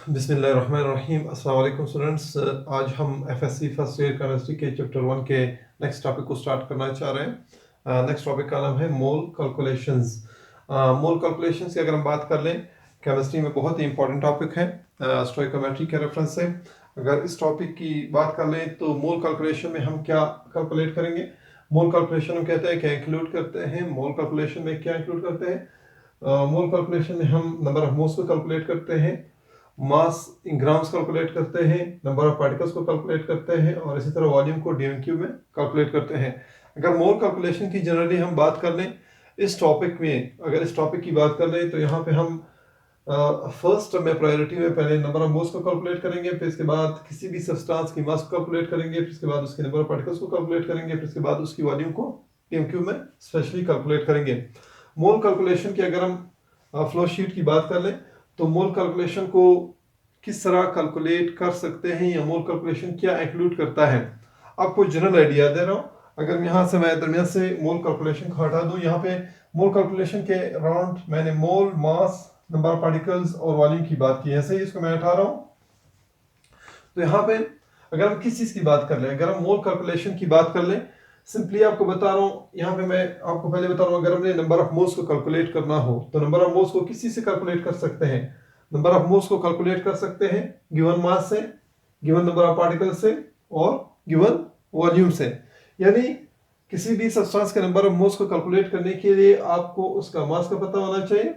बिस्मिल्लाहिर्रहमानिर्रहीम। अस्सलाम वालेकुम स्टूडेंट्स। आज हम एफएससी फर्स्ट ईयर केमिस्ट्री के चैप्टर 1 के नेक्स्ट टॉपिक को स्टार्ट करना चाह रहे हैं। नेक्स्ट टॉपिक का नाम है मोल कैलकुलेशंस। मोल कैलकुलेशंस की अगर हम बात कर लें, केमिस्ट्री में बहुत ही इंपॉर्टेंट टॉपिक है स्टोइकोमेट्री के रेफरेंस से। अगर इस टॉपिक की बात कर लें तो मोल कैलकुलेशन में हम क्या कैलकुलेट करेंगे। मोल कैलकुलेशन हम कहते हैं क्या इंक्लूड करते हैं, मोल कैलकुलेशन में क्या इंक्लूड करते हैं। मोल कैलकुलेशन में हम नंबर ऑफ मोल्स को कैलकुलेट करते हैं, मास इन ग्राम्स कैलकुलेट करते हैं, नंबर ऑफ पार्टिकल्स को कैलकुलेट करते हैं और इसी तरह वॉल्यूम को डीएमक्यू में कैलकुलेट करते हैं। अगर मोल कैलकुलेशन की जनरली हम बात कर लें इस टॉपिक में, अगर इस टॉपिक की बात कर लें तो यहाँ पे हम फर्स्ट में प्रायोरिटी में पहले नंबर ऑफ मोल्स को कैलकुलेट करेंगे, फिर इसके बाद किसी भी सब्सटेंस की मास को कैलकुलेट करेंगे, फिर इसके बाद उसके नंबर ऑफ पार्टिकल्स को कैलकुलेट करेंगे, फिर इसके बाद उसकी वॉल्यूम को डीएमक्यू में स्पेशली कैलकुलेट करेंगे। मोल कैलकुलेशन की अगर हम फ्लो शीट की बात कर लें तो मोल कैलकुलेशन को किस तरह कैलकुलेट कर सकते हैं या मोल कैलकुलेशन क्या इंक्लूड करता है, आपको जनरल आइडिया दे रहा हूँ। अगर यहाँ से मैं दरमियान से मोल कैलकुलेशन को हटा दूँ, यहाँ पे मोल कैलकुलेशन के अराउंड मैंने मोल, मास, नंबर ऑफ पार्टिकल्स और वॉल्यूम की बात की है, ऐसे ही इसको मैं हटा रहा हूँ। तो यहाँ पे अगर हम किस चीज़ की बात कर लें, अगर हम मोल कैलकुलेशन की बात कर लें, सिंपली आपको बता रहा हूँ, यहाँ पे मैं आपको पहले बता रहा हूँ, अगर हमने नंबर ऑफ मोल्स को कैलकुलेट करना हो तो नंबर ऑफ मोल्स को किसी से कैलकुलेट कर सकते हैं। नंबर ऑफ मोल्स को कैलकुलेट कर सकते हैं गिवन मास से, गिवन नंबर ऑफ पार्टिकल्स से और गिवन वॉल्यूम से। यानी किसी भी सब्सटेंस के नंबर ऑफ मोल्स को कैलकुलेट करने के लिए आपको उसका मास का पता होना चाहिए,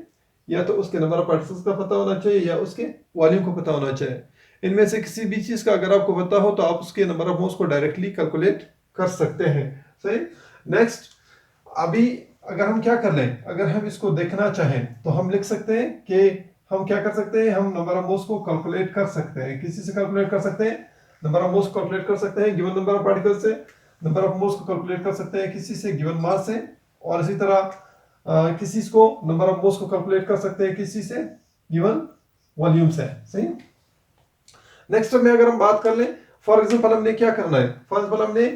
या तो उसके नंबर ऑफ पार्टिकल्स का पता होना चाहिए, या उसके वॉल्यूम को पता होना चाहिए। इनमें से किसी भी चीज का अगर आपको पता हो तो आप उसके नंबर ऑफ मोल्स को डायरेक्टली कैलकुलेट कर सकते हैं। सही। नेक्स्ट, अभी अगर हम क्या कर लें, अगर हम इसको देखना चाहें तो हम लिख सकते हैं कि हम क्या कर सकते हैं, हम नंबर ऑफ मोल्स को कैलकुलेट कर सकते हैं, किसी से कैलकुलेट कर सकते हैं, नंबर ऑफ मोल्स को कैलकुलेट कर सकते हैं गिवन नंबर ऑफ पार्टिकल्स से, नंबर ऑफ मोल्स को कैलकुलेट कर सकते हैं किसी से गिवन मास से, और इसी तरह किसी को नंबर ऑफ मोल्स को कैलकुलेट कर सकते हैं किसी से गिवन वॉल्यूम से। सही। नेक्स्ट में अगर हम बात कर लें, फॉर एग्जांपल हमने क्या करना है, फॉर एग्जांपल हमने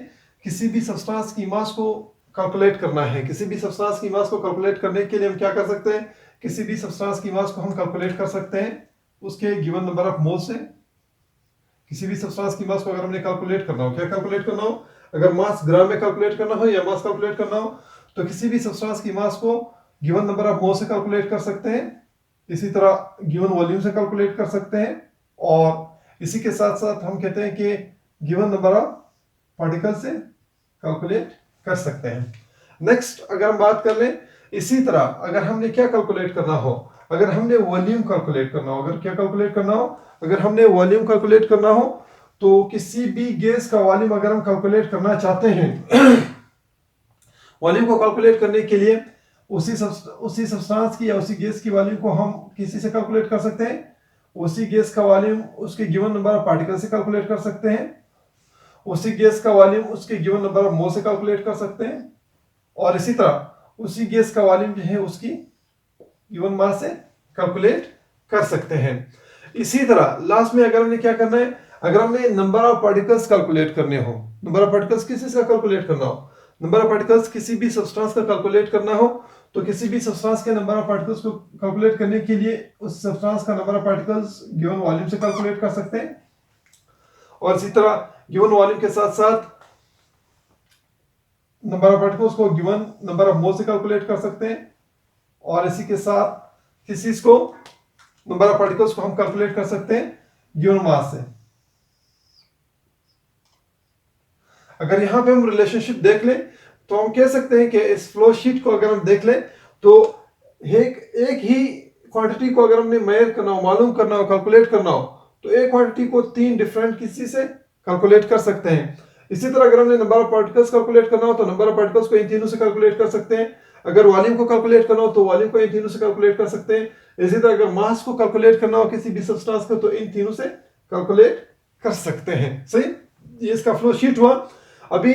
किसी भी सब्सटेंस की मास को कैलकुलेट करना है। किसी भी सब्सटेंस की मास को कैलकुलेट करने के लिए हम क्या कर सकते हैं, किसी भी सब्सटेंस की मास को हम कैलकुलेट कर सकते हैं उसके गिवन नंबर ऑफ मोल से। किसी भी सब्सटेंस की मास को अगर हमने कैलकुलेट करना हो, क्या कैलकुलेट करना हो, अगर मास ग्राम में कैलकुलेट करना हो या मास कैलकुलेट करना हो तो किसी भी सब्सटेंस की मास को गिवन नंबर ऑफ मोल से कैलकुलेट कर सकते हैं, इसी तरह गिवन वॉल्यूम से कैलकुलेट कर सकते हैं, और इसी के साथ साथ हम कहते हैं कि गिवन नंबर ऑफ पार्टिकल से कैलकुलेट कर सकते हैं। नेक्स्ट अगर हम बात कर लें, इसी तरह अगर हमने क्या कैलकुलेट करना हो, अगर हमने वॉल्यूम कैलकुलेट करना हो, अगर क्या कैलकुलेट करना हो, अगर हमने वॉल्यूम कैलकुलेट करना हो तो किसी भी गैस का वॉल्यूम अगर हम कैलकुलेट करना चाहते हैं वॉल्यूम को कैलकुलेट करने के लिए उसी सब्सटेंस की या उसी गैस की वॉल्यूम को हम किसी से कैलकुलेट कर सकते हैं, उसी गैस का वॉल्यूम उसके गिवन नंबर ऑफ पार्टिकल से कैलकुलेट कर सकते हैं, उसी गैस का वॉल्यूम उसके गिवन नंबर ऑफ मोल से कैलकुलेट कर सकते हैं, और इसी तरह उसी गैस का वॉल्यूम जो है उसकी गिवन मास से कैलकुलेट कर सकते हैं। इसी तरह लास्ट में अगर हमने क्या करना है, अगर हमने नंबर ऑफ पार्टिकल्स कैलकुलेट करने हो, नंबर ऑफ पार्टिकल्स किसी से कैलकुलेट करना हो, नंबर ऑफ पार्टिकल्स किसी भी सब्सटेंस का कैलकुलेट करना हो तो किसी भी सब्सटेंस के नंबर ऑफ पार्टिकल्स को कैलकुलेट करने के लिए उस सब्सटेंस का number of particles given volume से कैलकुलेट कर सकते हैं, और इसी तरह गिवन वॉल्यूम के साथ साथ नंबर ऑफ पार्टिकल्स को गिवन नंबर ऑफ मोल से कैलकुलेट कर सकते हैं, और इसी के साथ किसी को नंबर ऑफ पार्टिकल्स को हम कैलकुलेट कर सकते हैं गिवन मास से। अगर यहां पे हम रिलेशनशिप देख लें तो हम कह सकते हैं कि इस फ्लो शीट को अगर हम देख लें तो एक ही क्वांटिटी को अगर हमने मेजर करना हो, मालूम करना हो, कैलकुलेट करना हो तो एक क्वांटिटी को तीन डिफरेंट किसी से कैलकुलेट कर सकते हैं। इसी तरह अगर हमने नंबर ऑफ पार्टिकल्स कैलकुलेट करना हो तो नंबर ऑफ पार्टिकल्स को इन तीनों से कैलकुलेट कर सकते हैं। अगर वॉल्यूम को कैलकुलेट करना हो तो वॉल्यूम को इन तीनों से कैलकुलेट कर सकते हैं। इसी तरह अगर मास को कैलकुलेट करना हो किसी भी सब्सटेंस का तो इन तीनों से कैलकुलेट कर सकते हैं। सही, ये इसका फ्लो शीट हुआ। अभी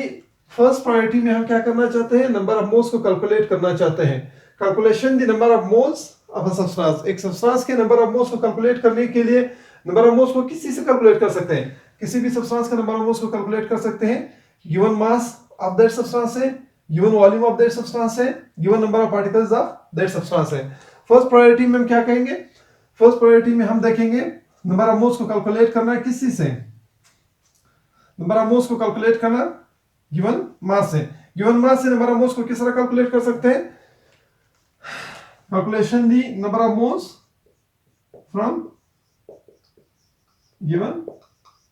फर्स्ट प्रायोरिटी में हम क्या करना चाहते हैं, नंबर ऑफ मोल्स को कैलकुलेट करना चाहते हैं। Calculation the number of moles of a substance, एक सब्सटेंस के नंबर ऑफ मोल्स को कैलकुलेट करने के लिए नंबर ऑफ मोल्स को किसी से कैलकुलेट कर सकते हैं, किसी भी सब्सटेंस के नंबर ऑफ मोल्स को कैलकुलेट कर सकते हैं given mass of that substance है, given volume of that substance है, given number of particles of that substance है। फर्स्ट प्रायोरिटी में हम क्या कहेंगे, फर्स्ट प्रायोरिटी में हम देखेंगे नंबर ऑफ मोल्स को कैलकुलेट करना है किसी से, नंबर ऑफ मोल्स को कैलकुलेट करना गिवन मास से। गिवन मास से नंबर ऑफ मोल्स को किस तरह कैलकुलेट कर सकते हैं? Calculation the number of moles from given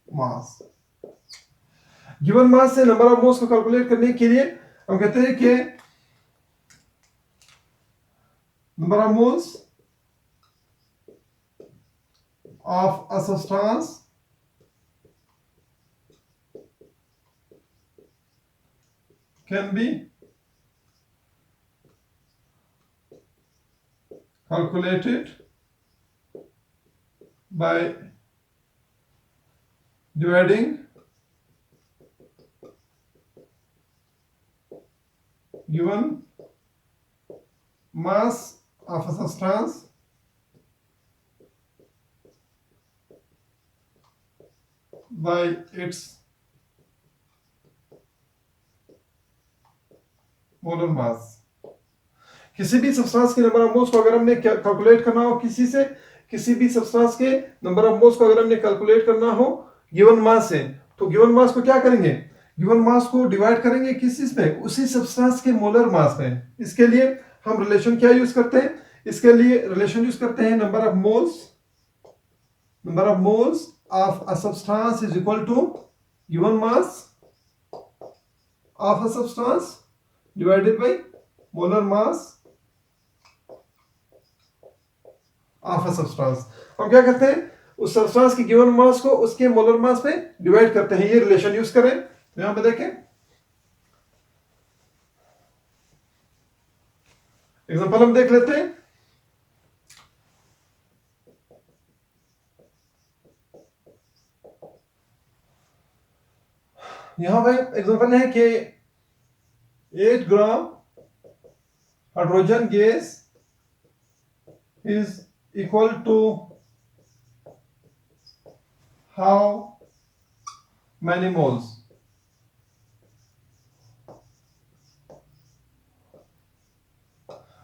mass. Given mass से नंबर ऑफ मोल्स को कैलकुलेट करने के लिए हम कहते हैं कि number of moles of a substance can be calculated by dividing given mass of a substance by its molar mass। किसी भी सब्सटेंस के नंबर ऑफ मोल्स को अगर हमने कैलकुलेट करना हो किसी से, किसी भी सब्सटेंस के नंबर ऑफ मोल्स को अगर हमने कैलकुलेट करना हो गिवन मास से, तो गिवन मास को क्या करेंगे? गिवन मास को डिवाइड करेंगे किस चीज पे? उसी सब्सटेंस के मोलर मास पे। इसके लिए हम रिलेशन क्या यूज करते हैं? इसके लिए रिलेशन यूज करते हैं number of moles of a substance is equal to given mass of a substance divided by molar mass of a substance. हम क्या करते हैं? उस सब्सटेंस की गिवन मास को उसके मोलर मास पे डिवाइड करते हैं। ये रिलेशन यूज करें तो यहां पे देखें, एग्जांपल हम देख लेते हैं। यहां पे एग्जांपल है कि 8 ग्राम hydrogen gas is equal to how many moles?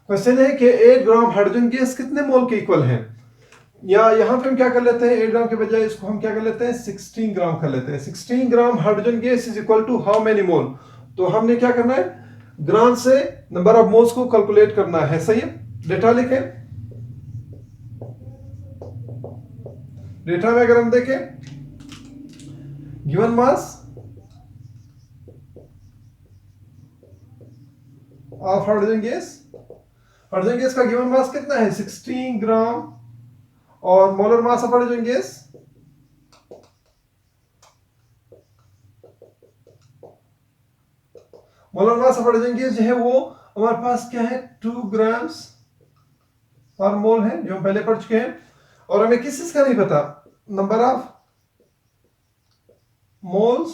Question है कि 8 ग्राम हाइड्रोजन गैस कितने मोल के इक्वल है? या यहां पे हम क्या कर लेते हैं, 8 ग्राम के बजाय इसको हम क्या कर लेते हैं, 16 ग्राम कर लेते हैं। 16 gram hydrogen gas is equal to how many mole? तो हमने क्या करना है, ग्राम से नंबर ऑफ मोल्स को कैलकुलेट करना है। सही है, डेटा लिखें। डेटा में अगर हम देखें given mass of hydrogen gas का गिवन मास कितना है? 16 ग्राम। और molar mass of hydrogen gas जो है वो हमारे पास क्या है, 2 ग्राम्स पर मोल है, जो हम पहले पढ़ चुके हैं। और हमें किस चीज का नहीं पता, number of moles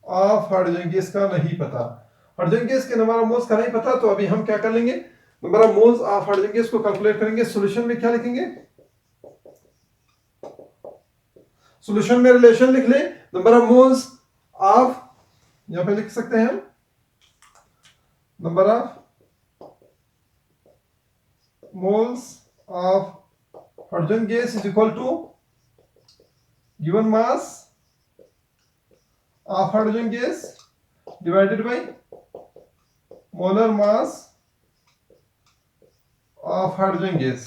of hydrogen gas का नहीं पता। हाइड्रोजन गैस के नंबर ऑफ मोल्स का नहीं पता, तो अभी हम क्या कर लेंगे, number of moles of hydrogen gas को कैलकुलेट करेंगे। सॉल्यूशन में क्या लिखेंगे? सॉल्यूशन में रिलेशन लिख ले, नंबर ऑफ मोल्स ऑफ, यहां पे लिख सकते हैं हम number of moles of hydrogen gas is equal to given mass of hydrogen gas divided by molar mass of hydrogen gas।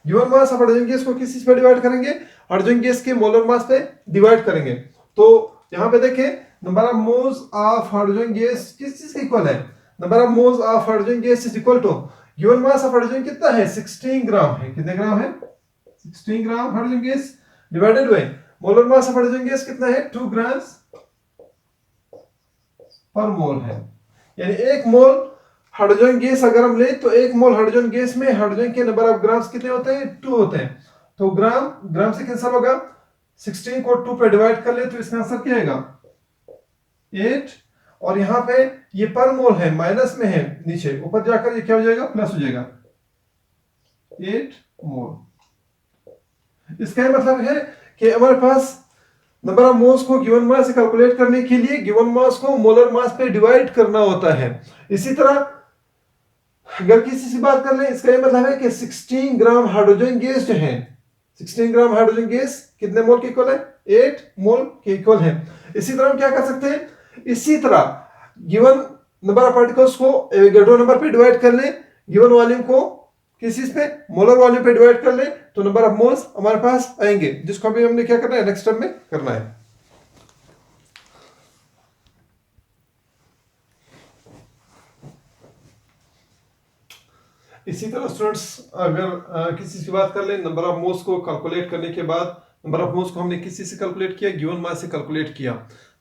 given mass of hydrogen gas को किस चीज पे डिवाइड करेंगे? हाइड्रोजन गैस के मोलर मास पे divide करेंगे। तो यहां पे देखें, number of moles of hydrogen gas किस चीज के इक्वल है? Number of moles of hydrogen gas is equal to given mass of hydrogen कितना है? 16 ग्राम है। कितने ग्राम है? 16 gram hydrogen gas divided by molar mass of hydrogen gas कितना है? 2 ग्राम्स पर मोल है। यानी 1 मोल हाइड्रोजन गैस अगर हम ले तो 1 मोल हाइड्रोजन गैस में हाइड्रोजन के नंबर ऑफ ग्राम्स कितने होते हैं? 2 होते हैं। तो ग्राम से कैंसिल होगा, 16 को 2 पे डिवाइड कर ले तो इसका आंसर क्या आएगा? 8। और यहां पे ये पर मोल है, माइनस में है, नीचे ऊपर जाकर ये क्या हो जाएगा? प्लस हो जाएगा, 8 मोल। इसका मतलब है कि हमारे पास नंबर ऑफ मोल्स को गिवन मास से कैलकुलेट करने के लिए गिवन मास को मोलर मास पे डिवाइड करना होता है। इसी तरह अगर किसी से बात कर ले, इसका ये मतलब है कि 16 ग्राम हाइड्रोजन गैस जो है 16 ग्राम हाइड्रोजन गैस कितने मोल के इक्वल है? 8 मोल के इक्वल है। इसी तरह हम क्या कर सकते हैं, इसी तरह गिवन नंबर ऑफ पार्टिकल्स को एवोगैड्रो नंबर पे डिवाइड कर लें, गिवन वॉल्यूम को किस चीज पे, मोलर वॉल्यूम पे डिवाइड कर लें, तो नंबर ऑफ मोल्स हमारे पास आएंगे, जिसको अभी हमने क्या करना है, नेक्स्ट स्टेप में करना है। इसी तरह स्टूडेंट्स अगर किसी से बात कर लें, नंबर ऑफ मोल्स को कैलकुलेट करने के बाद, नंबर ऑफ मोल्स को हमने किसी से कैलकुलेट किया, गिवन मास से कैलकुलेट किया।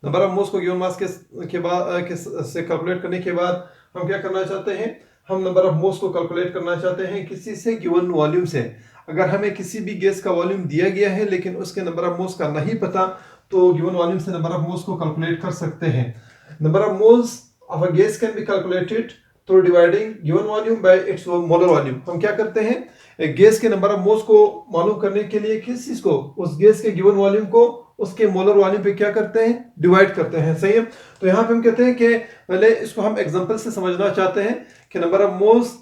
नंबर ऑफ मोल्स को गिवन मास के बाद से कैलकुलेट करने के बाद हम क्या करना चाहते हैं, हम नंबर ऑफ मोल्स को कैलकुलेट करना चाहते हैं किसी से गिवन वॉल्यूम से। अगर हमें किसी भी गैस का वॉल्यूम दिया गया है लेकिन उसके नंबर ऑफ मोल्स का नहीं पता, तो गिवन वॉल्यूम से नंबर ऑफ मोल्स को कैलकुलेट कर सकते हैं। Number of moles of a gas can be calculated through dividing given volume by it's molar volume. हम क्या करते हैं, एक गैस के नंबर ऑफ मोल्स को मालूम करने के लिए किस चीज को, उस गैस के गिवन वॉल्यूम को उसके मोलर वॉल्यूम पे क्या करते हैं, डिवाइड करते हैं। सही है। तो यहाँ पे हम कहते हैं कि पहले इसको हम एग्जांपल से समझना चाहते हैं कि नंबर ऑफ मोल्स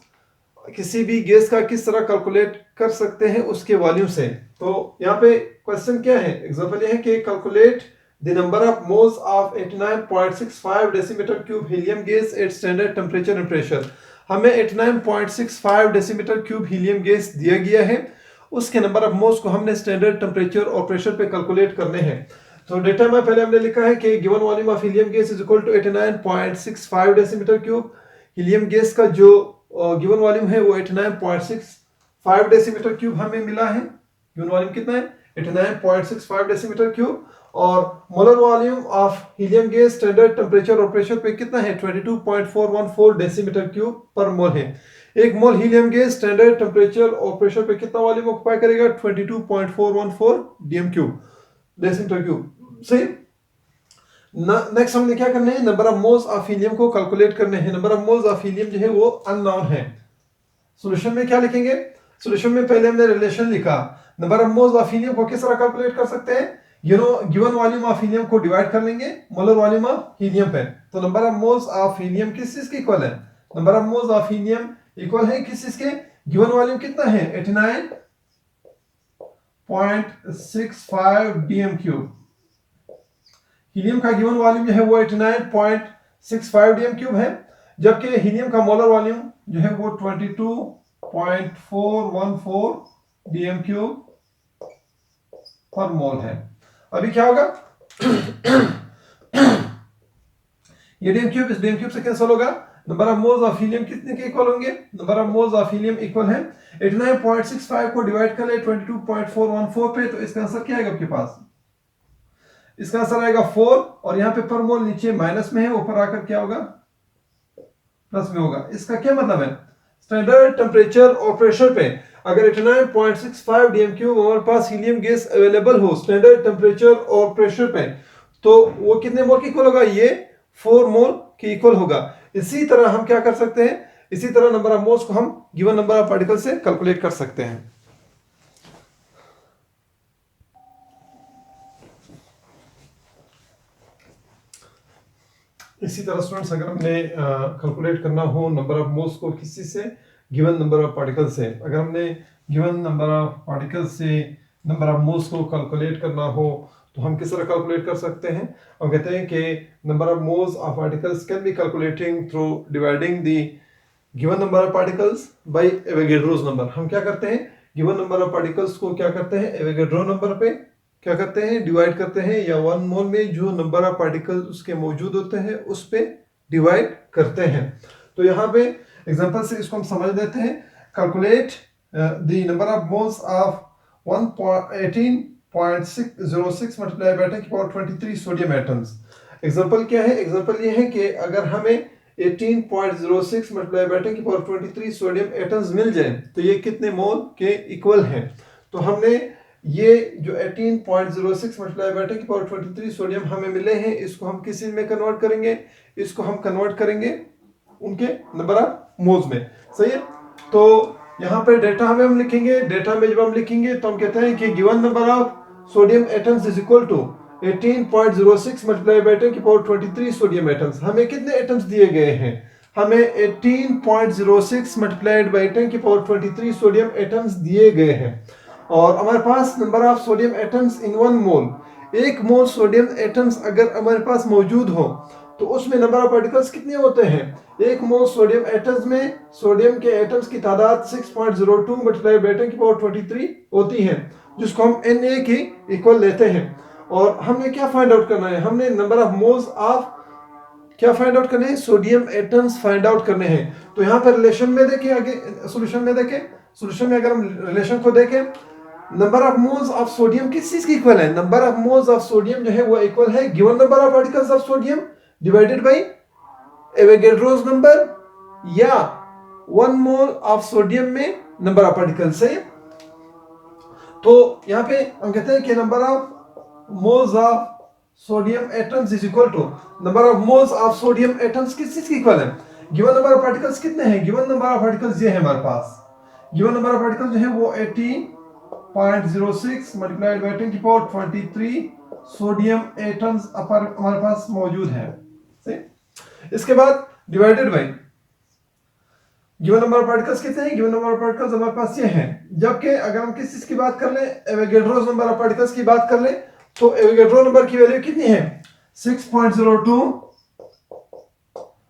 किसी भी गैस का किस तरह कैलकुलेट कर सकते हैं उसके वॉल्यूम से। तो यहाँ पे क्वेश्चन क्या है, एग्जांपल ये है कि calculate the number of moles of 89.65 decimeter cube helium gas at standard temperature and pressure। हमें 89.65 डेसीमीटर क्यूब हीलियम गैस दिया गया है, उसके नंबर ऑफ मोल्स को हमने स्टैंडर्ड टेम्परेचर और प्रेशर पे कैलकुलेट करने हैं। तो डेटा में पहले हमने लिखा है कि given volume of helium gas is equal to 89.65 decimetre cube. Helium gas का जो गिवन वॉल्यूम है वो 89.65 डेसीमीटर क्यूब हमें मिला है। गिवन वॉल्यूम कितना है, 89.65 डेसीमीटर क्यूब। और molar volume of helium gas standard temperature और प्रेशर पे कितना है, 22.414 डेसीमीटर क्यूब पर मोल है। एक मोल हीलियम गैस स्टैंडर्ड टेम्परेचर और प्रेशर पे कितना वॉल्यूम ऑक्युपाई करेगा, 22.414 डीएम क्यूब, डेसीमीटर क्यूब। सही। नेक्स्ट हमने क्या करना है, number of moles of helium को कैलकुलेट करने हैं। Number of moles of helium जो है वो अननोन है। सॉल्यूशन में क्या लिखेंगे, सॉल्यूशन में पहले हमने रिलेशन लिखा, number of moles of helium को किस तरह कैलकुलेट कर सकते हैं, गिवन वॉल्यूम ऑफ हीलियम को डिवाइड कर लेंगे मोलर वॉल्यूम ऑफ हीलियम पे। तो number of moles of helium किस चीज के इक्वल है, number of moles of helium equal है किस चीज के, गिवन वॉल्यूम कितना है, 89.65 डीएम क्यूब। हीलियम का गिवन वॉल्यूम जो है वो 89.65 डीएम क्यूब है, जबकि हीलियम का मोलर वॉल्यूम जो है वो 22.414 डीएम क्यूब पर मोल है। अभी क्या होगा, ये डीएम क्यूब इस डीएम क्यूब से कैंसिल होगा। Number of moles of helium कितने के इक्वल होंगे, number of moles of helium equal है 89.65 को डिवाइड कर ले 22.414 पे, तो इसका आंसर क्या आएगा आपके पास, इसका आंसर आएगा 4। और यहाँ पे पर मोल नीचे माइनस में है, ऊपर आकर क्या होगा, प्लस में होगा। इसका क्या मतलब है, स्टैंडर्ड टेम्परेचर और प्रेशर पे अगर 89.65 डीएम क्यूब हमारे पास हीलियम गैस अवेलेबल हो स्टैंडर्ड टेम्परेचर और प्रेशर पे, तो वो कितने मोल के इक्वल होगा, ये 4 मोल के इक्वल होगा। इसी तरह हम क्या कर सकते हैं, इसी तरह नंबर ऑफ मोल्स को हम गिवन नंबर ऑफ पार्टिकल से कैलकुलेट कर सकते हैं। इसी तरह स्टूडेंट्स अगर हमने कैलकुलेट करना हो नंबर ऑफ मोल्स को किसी से गिवन नंबर ऑफ पार्टिकल से, अगर हमने गिवन नंबर ऑफ पार्टिकल से नंबर ऑफ मोल्स को कैलकुलेट करना हो तो हम किस तरह कैलकुलेट कर सकते हैं। हम कहते हैं कि number of moles of particles can be calculating through dividing the given number of particles by Avogadro's number. हम क्या करते हैं, गिवन नंबर ऑफ पार्टिकल्स को क्या करते हैं, एवोगैड्रो नंबर पे क्या करते हैं, डिवाइड करते हैं, या 1 मोल में जो नंबर ऑफ पार्टिकल्स उसके मौजूद होते हैं उस पे डिवाइड करते हैं। तो यहाँ पे एग्जांपल से इसको हम समझ देते हैं। Calculate the number of moles of 18.606 multiply by 10 की पावर 23 सोडियम एटम्स। एग्जांपल क्या है, एग्जांपल ये है कि अगर हमें 18.06 मल्टीप्लाई बाय 10 की पावर 23 सोडियम एटम्स मिल जाए तो ये कितने मोल के इक्वल हैं। तो हमने ये जो 18.06 मल्टीप्लाई बाय 10 की पावर 23 सोडियम हमें मिले हैं, इसको हम किस में कन्वर्ट करेंगे, इसको हम कन्वर्ट करेंगे उनके नंबर ऑफ मोल्स में। सही है। तो यहाँ पे डेटा हमें हम लिखेंगे, डेटा में जब हम लिखेंगे तो हम कहते हैं कि given number of sodium atoms is equal to 18.06 multiply by 10 की पावर 23 सोडियम एटम्स। हमें कितने एटम्स दिए गए हैं, हमें 18.06 मल्टीप्लाइड बाय 10 की पावर 23 सोडियम एटम्स दिए गए हैं। और हमारे पास number of sodium atoms in 1 mole, 1 mole sodium atoms अगर हमारे पास मौजूद हो तो उसमें नंबर ऑफ पार्टिकल्स कितने होते हैं? 1 मोल सोडियम एटम्स में सोडियम के एटम्स की तादाद 6.02 मल्टीप्लाई बाय 10 की पावर 23 होती है, जिसको हम Na के इक्वल लेते हैं। और हमने क्या फाइंड आउट करना है? हमने नंबर ऑफ मोल्स ऑफ क्या फाइंड आउट करने हैं? सोडियम एटम्स फाइंड आउट करने हैं। तो यहाँ पर रिलेशन में देखें, आगे सॉल्यूशन में देखें, सॉल्यूशन में अगर हम रिलेशन को देखें, number of moles of sodium किस चीज की इक्वल है? Number of moles of sodium जो है वो इक्वल है given number of particles of sodium divided by Avogadro's number, या 1 मोल ऑफ सोडियम में नंबर ऑफ पार्टिकल्स है। तो यहाँ पे हम कहते हैं कि number of moles of sodium atoms is equal to number of moles of sodium atoms किस चीज की इक्वल है? गिवन नंबर ऑफ पार्टिकल्स कितने हैं? गिवन नंबर ऑफ पार्टिकल्स ये है हमारे पास, गिवन नंबर ऑफ पार्टिकल्स जो है वो 18.06 मल्टीप्लाइड बाय 10 की पावर 23 सोडियम एटम्स हमारे पास मौजूद है। इसके बाद divided by given number of particles कितने हैं? गिवन नंबर ऑफ पार्टिकल्स हमारे पास ये हैं। जबकि अगर हम किस चीज की बात कर लें, एवोगैड्रोस नंबर ऑफ पार्टिकल्स की बात कर लें, तो एवोगैड्रो नंबर की वैल्यू कितनी है? 6.02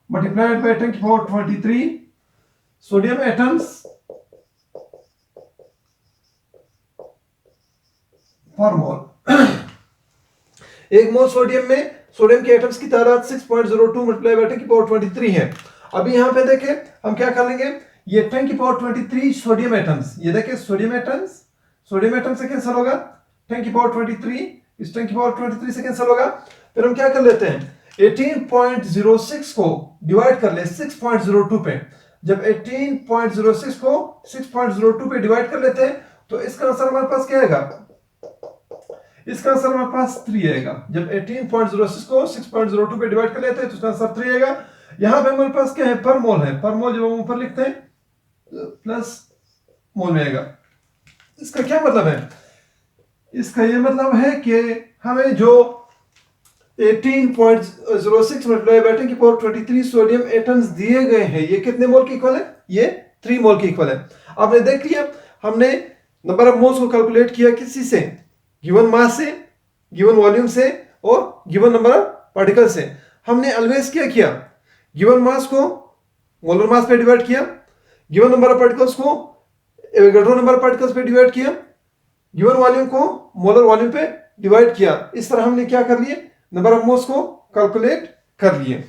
मल्टीप्लाइड बाय 10 की पावर 23 सोडियम एटम्स पर मोल। 1 मोल सोडियम में सोडियम के एटम्स की तादाद 6.02 मल्टीप्लाई बाय 10 की पावर 23 है। अभी यहाँ पे देखें हम क्या कर लेंगे, ये 10 की पावर 23 सोडियम एटम्स, ये देखें सोडियम एटम्स से कैंसिल होगा, 10 की पावर 23 इस 10 की पावर 23 से कैंसिल होगा। फिर हम क्या कर लेते हैं, 18.06 को डिवाइड कर ले 6.02 पे। जब 18.06 को 6.02 पे डिवाइड कर लेते हैं तो इसका आंसर हमारे पास क्या आएगा? इसका आंसर हमारे पास 3 आएगा। जब 18.06 को 6.02 पे डिवाइड कर लेते हैं तो इसका आंसर 3 आएगा। यहां पे हमारे पास क्या है? पर मोल है। पर मोल जब हम ऊपर लिखते हैं प्लस मोल में आएगा। इसका क्या मतलब है? इसका ये मतलब है कि हमें जो 18.06 मल्टीप्लाई बाय 10 की पावर 23 सोडियम एटम्स दिए गए हैं, ये कितने मोल की इक्वल है? ये 3 मोल की इक्वल है। आपने देख लिया, हमने नंबर ऑफ मोल्स को कैलकुलेट किया किसी से? गिवन मास से, गिवन वॉल्यूम से और गिवन नंबर ऑफ पार्टिकल से। हमने ऑलवेज क्या किया? गिवन मास को मोलर मास पे डिवाइड किया, गिवन नंबर ऑफ पार्टिकल्स को एवोगैड्रो नंबर ऑफ पार्टिकल्स पे डिवाइड किया, गिवन वॉल्यूम को मोलर वॉल्यूम पे डिवाइड किया। इस तरह हमने क्या कर लिए? नंबर ऑफ मोल्स को कैलकुलेट कर लिए।